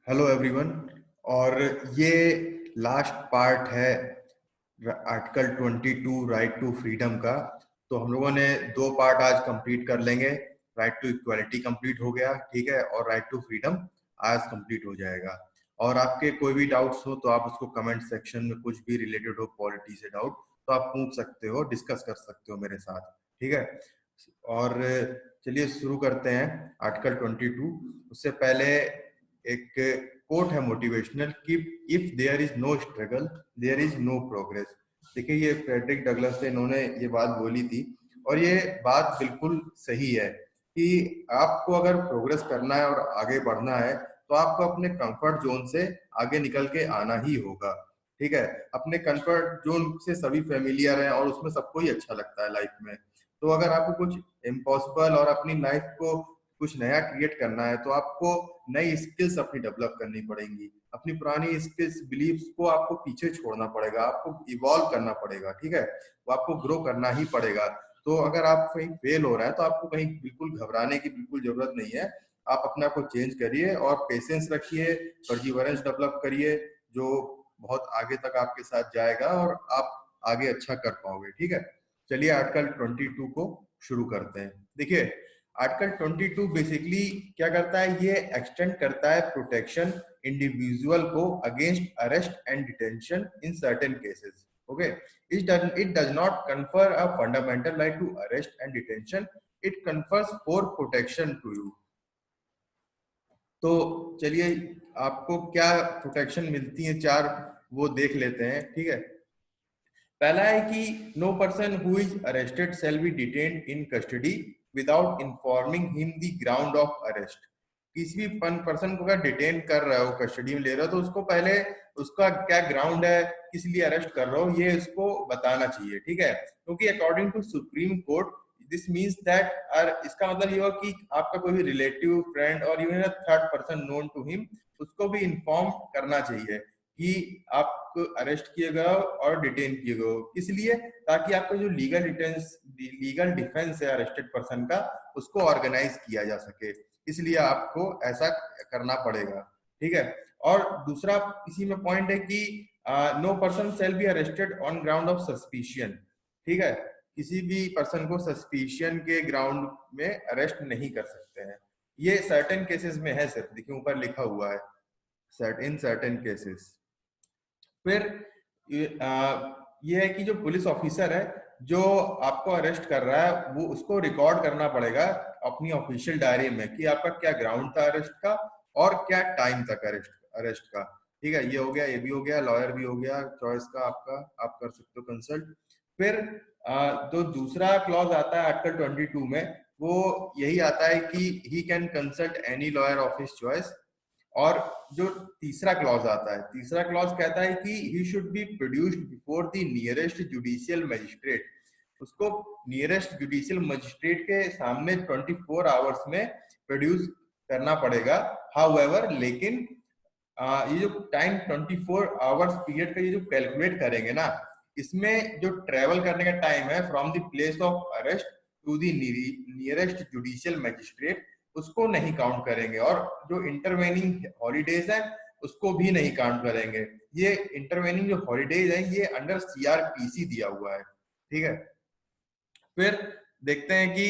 Hello everyone. और ये last part है आर्टिकल 22 राइट टू फ्रीडम का। तो हम लोगों ने दो पार्ट आज कंप्लीट कर लेंगे। राइट टू इक्वालिटी कंप्लीट हो गया, ठीक है, और राइट टू फ्रीडम आज कंप्लीट हो जाएगा। और आपके कोई भी डाउट्स हो तो आप उसको कमेंट सेक्शन में, कुछ भी रिलेटेड हो पॉलिटी से डाउट, तो आप पूछ सकते हो, डिस्कस कर सकते हो मेरे साथ, ठीक है। और चलिए शुरू करते हैं आर्टिकल 22। उससे पहले एक कोट है मोटिवेशनल कि if there is no struggle there is no progress. देखिए, ये फ्रेडरिक डगलस ने, इन्होंने ये बात बोली थी और ये बात बिल्कुल सही है कि आपको अगर प्रोग्रेस करना है और आगे बढ़ना है तो आपको अपने कंफर्ट जोन से आगे निकल के आना ही होगा, ठीक है। अपने कंफर्ट जोन से सभी फेमिलियर हैं और उसमें सबको ही अच्छा लगता है लाइफ में। तो अगर आपको कुछ इम्पॉसिबल और अपनी लाइफ को कुछ नया क्रिएट करना है तो आपको नई स्किल्स अपनी डेवलप करनी पड़ेंगी। अपनी पुरानी स्किल्स बिलीव्स को आपको पीछे छोड़ना पड़ेगा, आपको इवॉल्व करना पड़ेगा, ठीक है। वो आपको ग्रो करना ही पड़ेगा। तो अगर आप कहीं फेल हो रहा है तो आपको कहीं बिल्कुल घबराने की बिल्कुल जरूरत नहीं है। आप अपने आप को चेंज करिए और पेशेंस रखिए, परसिवरेंस डेवलप करिए, जो बहुत आगे तक आपके साथ जाएगा और आप आगे अच्छा कर पाओगे, ठीक है। चलिए आर्टिकल 22 को शुरू करते हैं। देखिए, आर्टिकल 22 बेसिकली क्या करता है, ये एक्सटेंड करता है प्रोटेक्शन इंडिविजुअल को against arrest and detention in certain cases. Okay, it does not confer a fundamental right to arrest and detention. It confers for protection to you. तो चलिए, आपको क्या प्रोटेक्शन मिलती है, चार वो देख लेते हैं, ठीक है। पहला है कि no person who is arrested shall be detained in custody without informing him the ground of arrest. किसी भी पर्सन को अगर डिटेन कर रहे हो, कस्टडी में ले रहे हो, तो उसको पहले उसका क्या ग्राउंड है, किस लिए अरेस्ट कर रहे हो, ये उसको बताना चाहिए, ठीक है। क्योंकि according to supreme court this means that, इसका मतलब ये हो कि आपका कोई भी रिलेटिव, फ्रेंड और even third person known to him, उसको भी इन्फॉर्म करना चाहिए कि आप अरेस्ट किए गए हो और डिटेन किए गए हो। इसलिए ताकि आपका जो लीगल डिफेंस है अरेस्टेड पर्सन का, उसको ऑर्गेनाइज किया जा सके। इसलिए आपको ऐसा करना पड़ेगा, ठीक है। और दूसरा इसी में पॉइंट है कि no person shall be arrested on ground of suspicion, ठीक है। किसी भी पर्सन को सस्पिशियन के ग्राउंड में अरेस्ट नहीं कर सकते हैं। ये सर्टेन केसेस में है, सिर्फ देखिए ऊपर लिखा हुआ है, इन सर्टेन केसेस। फिर ये है कि जो पुलिस ऑफिसर है जो आपको अरेस्ट कर रहा है, वो उसको रिकॉर्ड करना पड़ेगा अपनी ऑफिशियल डायरी में कि आपका क्या ग्राउंड था अरेस्ट का और क्या टाइम तक अरेस्ट का, ठीक है। ये हो गया, ये भी हो गया, लॉयर भी हो गया, चॉइस का आपका, आप कर सकते हो कंसल्ट। फिर जो दूसरा क्लॉज आता है आर्टिकल 22 में, वो यही आता है कि he can consult any lawyer of his choice. और जो तीसरा क्लॉज आता है, तीसरा क्लॉज कहता है कि he should be produced before the nearest judicial magistrate. उसको नियरेस्ट जुडिशियल मजिस्ट्रेट के सामने 24 आवर्स में प्रोड्यूस करना पड़ेगा। हाउएवर, लेकिन ये जो टाइम 24 आवर्स पीरियड का ये जो कैलकुलेट करेंगे ना, इसमें जो ट्रेवल करने का टाइम है from the place of arrest to the nearest judicial magistrate, उसको नहीं काउंट करेंगे। और जो इंटरवेनिंग हॉलीडेज है उसको भी नहीं काउंट करेंगे। ये इंटरवेनिंग जो हॉलीडेज है ये अंडर सीआरपीसी दिया हुआ है, ठीक है। फिर देखते हैं कि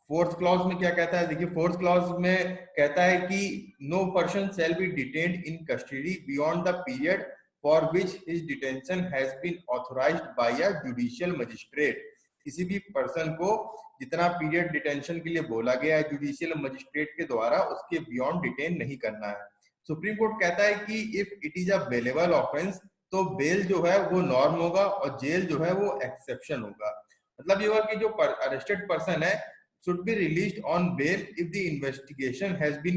फोर्थ क्लॉज में क्या कहता है। देखिए, फोर्थ क्लॉज में कहता है कि no person shall be detained in custody beyond the period for which his detention has been authorised by a judicial magistrate. किसी भी पर्सन को जितना पीरियड डिटेंशन के लिए बोला गया है जुडिशियल मजिस्ट्रेट के द्वारा, उसके बियॉन्ड डिटेन नहीं करना है। सुप्रीम कोर्ट कहता है कि if it is a bailable offence, तो बेल जो है वो नॉर्म होगा और जेल जो है वो एक्सेप्शन होगा। मतलब ये हुआ कि जो अरेस्टेड पर्सन है should be released on bail if the investigation has been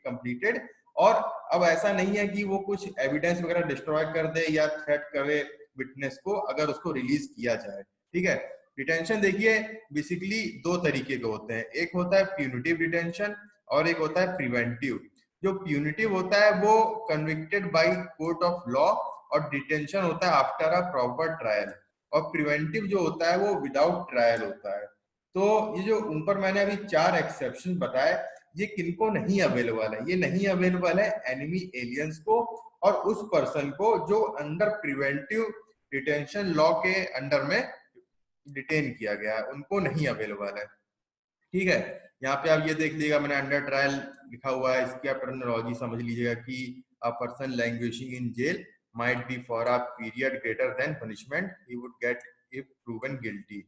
completed। और अब ऐसा नहीं है कि वो कुछ एविडेंस वगैरह डिस्ट्रॉय कर दे या थ्रेट करे विटनेस को अगर उसको रिलीज किया जाए, ठीक है। डिटेंशन देखिए बेसिकली दो तरीके के होते हैं, एक होता है प्यूनिटिव डिटेंशन और एक होता है प्रिवेंटिव। जो प्यूनिटिव होता है वो convicted by court of law और डिटेंशन होता है आफ्टर अ प्रॉपर ट्रायल। और प्रिवेंटिव जो होता है वो विदाउट ट्रायल होता है। तो ये जो ऊपर मैंने अभी चार एक्सेप्शन बताए, ये किनको नहीं अवेलेबल है? ये नहीं अवेलेबल है एनिमी एलियंस को और उस पर्सन को जो अंडर प्रिवेंटिव डिटेंशन लॉ के अंडर में डिटेन किया गया है, उनको नहीं अवेलेबल है। ठीक है, यहाँ पे आप ये देख लीजिएगा, मैंने अंडर ट्रायल लिखा हुआ है, इसकी आप टर्मिनोलॉजी समझ लीजिएगा कि a person languishing in jail might be for a period greater than punishment he would get if proven guilty.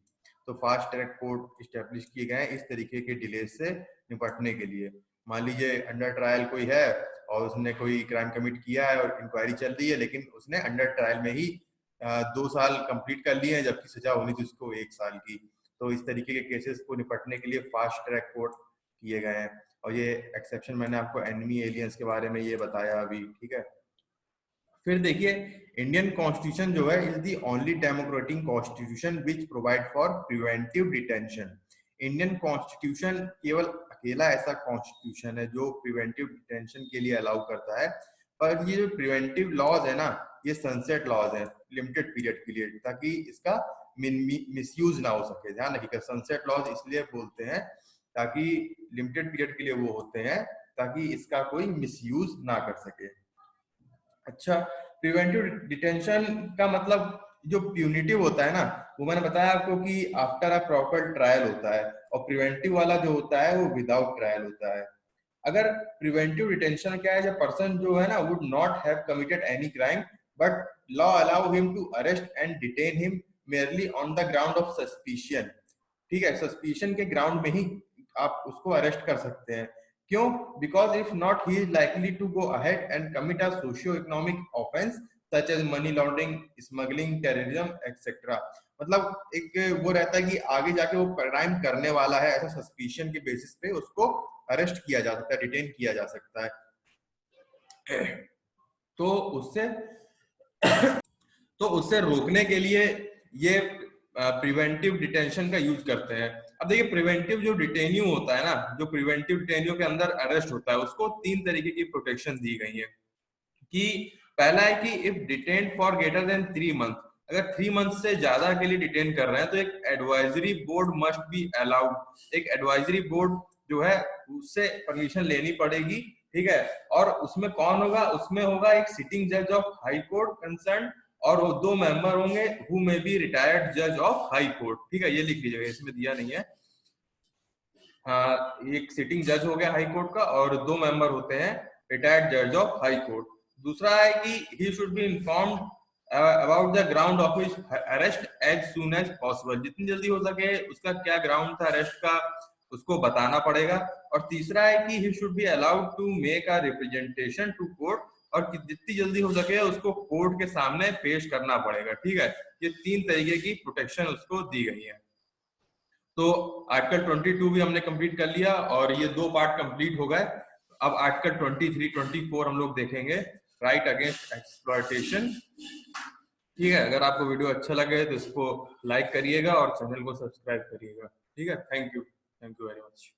तो फास्ट ट्रैक कोर्ट स्टैब्लिश किए गए हैं इस तरीके के डिले से निपटने के लिए। मान लीजिए अंडर ट्रायल कोई है और उसने कोई क्राइम कमिट किया है और इंक्वायरी चल रही है, लेकिन उसने अंडर ट्रायल में ही 2 साल कंप्लीट कर लिए हैं, जबकि सजा होनी थी उसको 1 साल की। तो इस तरीके के केसेस को निपटने के लिए फास्ट ट्रैक कोर्ट किए गए हैं। और ये एक्सेप्शन मैंने आपको एनिमी एलियंस के बारे में ये बताया अभी। ठीक है, फिर देखिए इंडियन कॉन्स्टिट्यूशन जो है is the only democratic constitution which provide for preventive detention. Indian constitution केवल अकेला ऐसा कॉन्स्टिट्यूशन है जो प्रिवेंटिव डिटेंशन के लिए अलाउ करता है। पर ये जो प्रिवेंटिव लॉज है ना, ये सनसेट लॉज है लिमिटेड पीरियड के लिए, ताकि इसका मिसयूज ना हो सके। ध्यान रखिएगा, सनसेट लॉज इसलिए बोलते हैं ताकि लिमिटेड पीरियड के लिए वो होते हैं, ताकि इसका कोई मिसयूज ना कर सके। अच्छा, प्रिवेंटिव डिटेंशन का मतलब जो प्यूनिटिव होता है ना, वो मैंने बताया आपको कि आफ्टर अ प्रॉपर ट्रायल होता है, और प्रिवेंटिव वाला जो होता है वो विदाउट ट्रायल होता है। अगर प्रिवेंटिव डिटेंशन क्या है, जब पर्सन जो है ना would not have committed any crime but law allow him to arrest and detain him merely on the ground of suspicion. ठीक है, सस्पिशन के ग्राउंड में ही आप उसको अरेस्ट कर सकते हैं। क्यों? Because if not he is likely to go ahead and commit a socio economic offence such as money laundering, smuggling, terrorism etcetera. मतलब एक वो रहता है कि आगे जाके वो क्राइम करने वाला है, ऐसा सस्पिशन के बेसिस पे उसको अरेस्ट किया जा सकता है, डिटेन किया जा सकता है। तो उससे तो उससे रोकने के लिए ये प्रिवेंटिव डिटेंशन का यूज करते हैं। अब देखिए प्रिवेंटिव जो डिटेन्यू होता है ना, जो प्रिवेंटिव डिटेन्यू के अंदर अरेस्ट होता है, उसको 3 तरीके की प्रोटेक्शन दी गई है। कि पहला है कि if detain for greater than 3 month, अगर 3 मंथ से ज्यादा के लिए डिटेन कर रहे हैं तो एक advisory board must be allowed. एक एडवाइजरी बोर्ड जो है उससे परमिशन लेनी पड़ेगी। ठीक है, और उसमें कौन होगा? उसमें होगा एक सिटिंग जज ऑफ हाई कोर्ट कंसर्न, और वो 2 मेंबर होंगे हु मे बी रिटायर्ड जज ऑफ हाई कोर्ट। ठीक है, ये लिख लीजिएगा, इसमें दिया नहीं है। एक सिटिंग जज हो गया हाई कोर्ट का, और 2 मेंबर होते हैं रिटायर्ड जज ऑफ हाई कोर्ट। दूसरा है कि he should be informed about the ground of his arrest as soon as possible. जितनी जल्दी हो सके उसका क्या ग्राउंड था अरेस्ट का, उसको बताना पड़ेगा। और तीसरा है कि he should be allowed to make a representation to court, और जितनी जल्दी हो सके उसको कोर्ट के सामने पेश करना पड़ेगा। ठीक है, ये 3 तरीके की प्रोटेक्शन उसको दी गई है। तो आर्टिकल 22 भी हमने कंप्लीट कर लिया, और ये 2 पार्ट कंप्लीट हो गए। अब आर्टिकल 23, 24 हम लोग देखेंगे, राइट अगेंस्ट एक्सप्लॉयटेशन। ठीक है, अगर आपको वीडियो अच्छा लगे तो इसको लाइक करिएगा और चैनल को सब्सक्राइब करिएगा। ठीक है, थैंक यू वेरी मच।